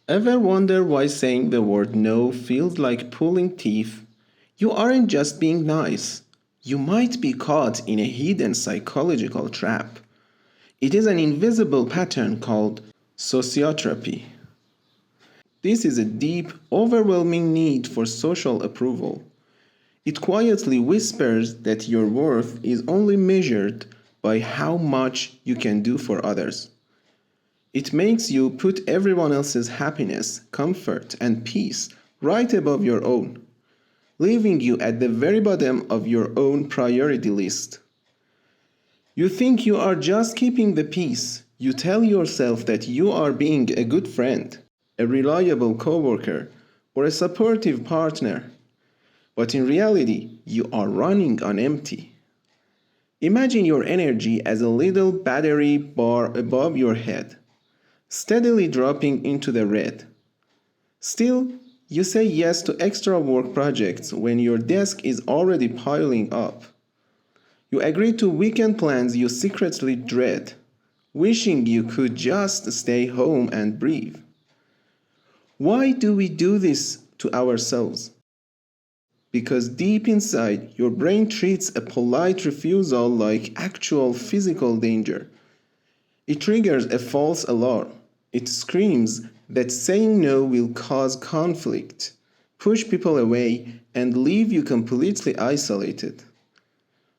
Ever wonder why saying the word no feels like pulling teeth? You aren't just being nice. You might be caught in a hidden psychological trap. It is an invisible pattern called sociotropy. This is a deep, overwhelming need for social approval. It quietly whispers that your worth is only measured by how much you can do for others. It makes you put everyone else's happiness, comfort, and peace right above your own, leaving you at the very bottom of your own priority list. You think you are just keeping the peace. You tell yourself that you are being a good friend, a reliable coworker, or a supportive partner. But in reality, you are running on empty. Imagine your energy as a little battery bar above your head, steadily dropping into the red. Still, you say yes to extra work projects when your desk is already piling up. You agree to weekend plans you secretly dread, wishing you could just stay home and breathe. Why do we do this to ourselves? Because deep inside, your brain treats a polite refusal like actual physical danger. It triggers a false alarm. It screams that saying no will cause conflict, push people away, and leave you completely isolated.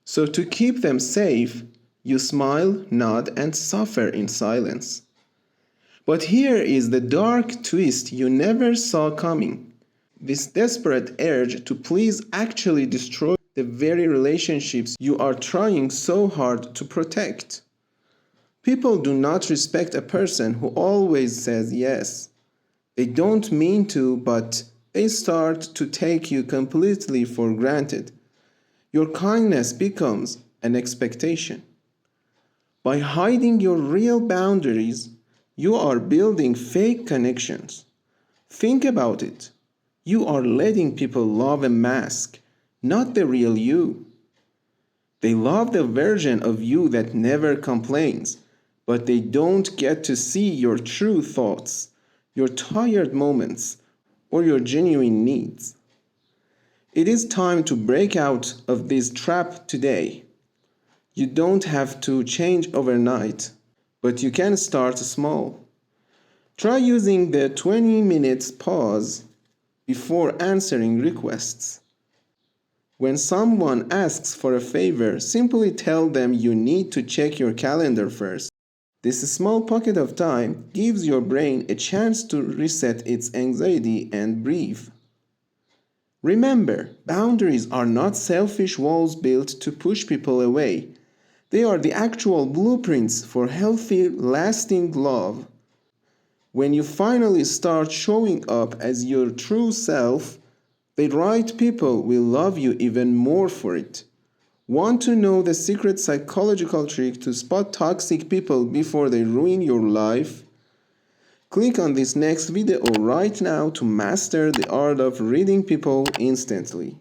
So to keep them safe, you smile, nod, and suffer in silence. But here is the dark twist you never saw coming. This desperate urge to please actually destroys the very relationships you are trying so hard to protect. People do not respect a person who always says yes. They don't mean to, but they start to take you completely for granted. Your kindness becomes an expectation. By hiding your real boundaries, you are building fake connections. Think about it. You are letting people love a mask, not the real you. They love the version of you that never complains, but they don't get to see your true thoughts, your tired moments, or your genuine needs. It is time to break out of this trap today. You don't have to change overnight, but you can start small. Try using the 20 minutes pause before answering requests. When someone asks for a favor, simply tell them you need to check your calendar first. This small pocket of time gives your brain a chance to reset its anxiety and breathe. Remember, boundaries are not selfish walls built to push people away. They are the actual blueprints for healthy, lasting love. When you finally start showing up as your true self, the right people will love you even more for it. Want to know the secret psychological trick to spot toxic people before they ruin your life? Click on this next video right now to master the art of reading people instantly.